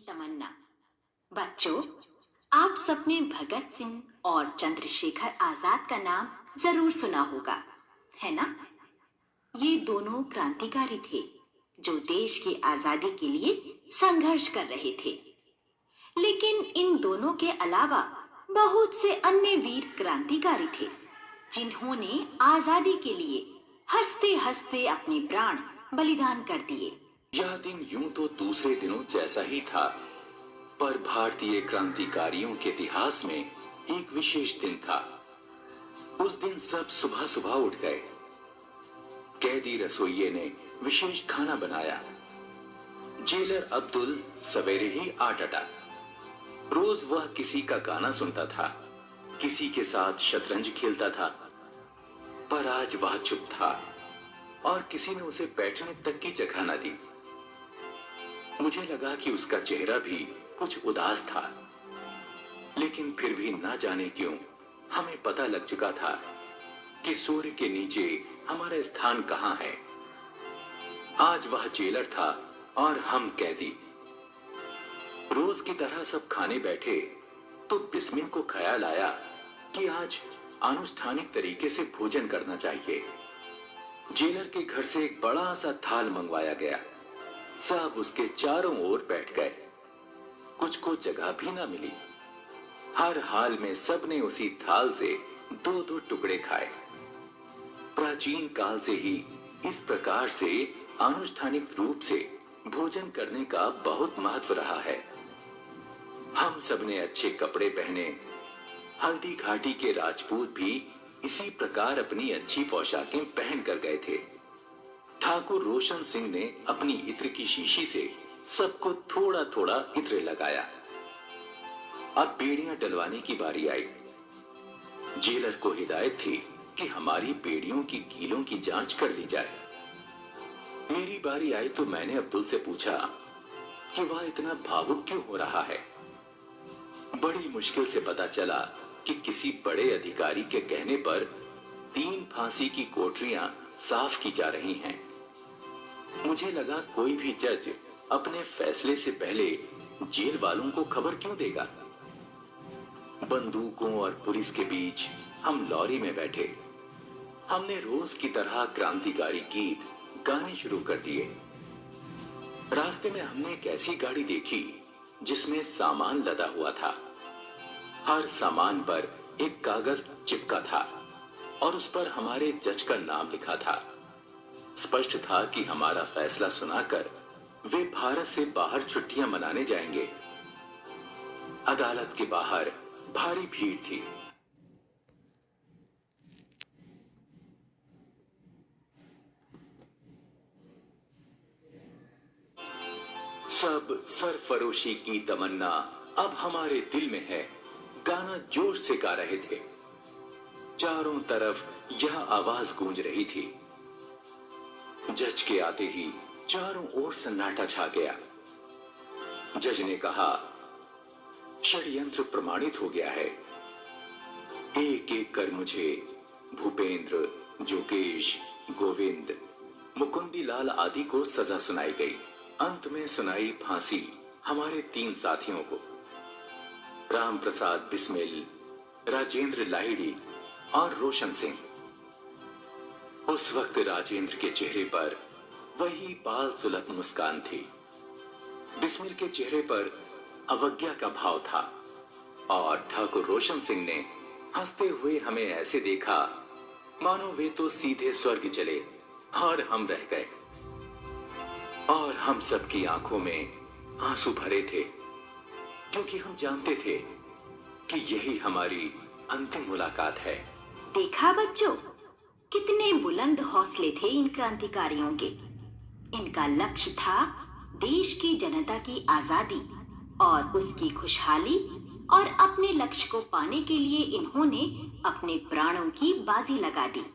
तमन्ना। बच्चों, आप सबने भगत सिंह और चंद्रशेखर आजाद का नाम जरूर सुना होगा, है ना? ये दोनों क्रांतिकारी थे जो देश की आजादी के लिए संघर्ष कर रहे थे। लेकिन इन दोनों के अलावा बहुत से अन्य वीर क्रांतिकारी थे जिन्होंने आजादी के लिए हंसते हंसते अपने प्राण बलिदान कर दिए। यह दिन यूं तो दूसरे दिनों जैसा ही था, पर भारतीय क्रांतिकारियों के इतिहास में एक विशेष दिन था। उस दिन सब सुबह सुबह उठ गए। कैदी रसोइये ने विशेष खाना बनाया। जेलर अब्दुल सवेरे ही आ डटा। रोज वह किसी का गाना सुनता था, किसी के साथ शतरंज खेलता था, पर आज वह चुप था और किसी ने उसे बैठने तक की जगह न दी। मुझे लगा कि उसका चेहरा भी कुछ उदास था, लेकिन फिर भी ना जाने क्यों हमें पता लग चुका था कि सूर्य के नीचे हमारा स्थान कहां है। आज वह जेलर था और हम कैदी। रोज की तरह सब खाने बैठे तो बिस्मिल को ख्याल आया कि आज अनुष्ठानिक तरीके से भोजन करना चाहिए। जेलर के घर से एक बड़ा सा थाल मंगवाया गया। सब उसके चारों ओर बैठ गए। कुछ को जगह भी ना मिली। हर हाल में सबने उसी थाल से दो दो टुकड़े खाए। प्राचीन काल से ही इस प्रकार से अनुष्ठानिक रूप से भोजन करने का बहुत महत्व रहा है। हम सबने अच्छे कपड़े पहने। हल्दी घाटी के राजपूत भी इसी प्रकार अपनी अच्छी पोशाकें पहन कर गए थे। ठाकुर रोशन सिंह ने अपनी इत्र की शीशी से सबको थोड़ा थोड़ा इत्र लगाया। अब बेड़ियां डलवाने की बारी आई। जेलर को हिदायत थी कि हमारी बेड़ियों की कीलों की जांच कर ली जाए। मेरी बारी आई तो मैंने अब्दुल से पूछा कि वह इतना भावुक क्यों हो रहा है। बड़ी मुश्किल से पता चला कि किसी बड़े अधिकारी के कहने पर 3 फांसी की कोठरियां साफ की जा रही हैं। मुझे लगा कोई भी जज अपने फैसले से पहले जेल वालों को खबर क्यों देगा। बंदूकों और पुलिस के बीच हम लॉरी में बैठे। हमने रोज की तरह क्रांतिकारी गीत गाने शुरू कर दिए। रास्ते में हमने एक ऐसी गाड़ी देखी जिसमें सामान लदा हुआ था। हर सामान पर एक कागज चिपका था और उस पर हमारे जज का नाम लिखा था। स्पष्ट था कि हमारा फैसला सुनाकर वे भारत से बाहर छुट्टियां मनाने जाएंगे। अदालत के बाहर भारी भीड़ थी। सब सरफरोशी की तमन्ना अब हमारे दिल में है, गाना जोश से गा रहे थे। चारों तरफ यह आवाज गूंज रही थी। जज के आते ही चारों ओर सन्नाटा छा गया। जज ने कहा, षड्यंत्र प्रमाणित हो गया है। एक एक कर मुझे भूपेंद्र, जोगेश, गोविंद, मुकुंदी लाल आदि को सजा सुनाई गई। अंत में सुनाई फांसी हमारे 3 साथियों को, राम प्रसाद बिस्मिल, राजेंद्र लाहिड़ी और रोशन सिंह। उस वक्त राजेंद्र के चेहरे पर वही बाल सुलभ मुस्कान थी। बिस्मिल के चेहरे पर अवज्ञा का भाव था और ठाकुर रोशन सिंह ने हंसते हुए हमें ऐसे देखा मानो वे तो सीधे स्वर्ग चले और हम रह गए। और हम सबकी आंखों में आंसू भरे थे, क्योंकि हम जानते थे कि यही हमारी अंतिम मुलाकात है। देखा बच्चों, कितने बुलंद हौसले थे इन क्रांतिकारियों के। इनका लक्ष्य था देश की जनता की आजादी और उसकी खुशहाली, और अपने लक्ष्य को पाने के लिए इन्होंने अपने प्राणों की बाजी लगा दी।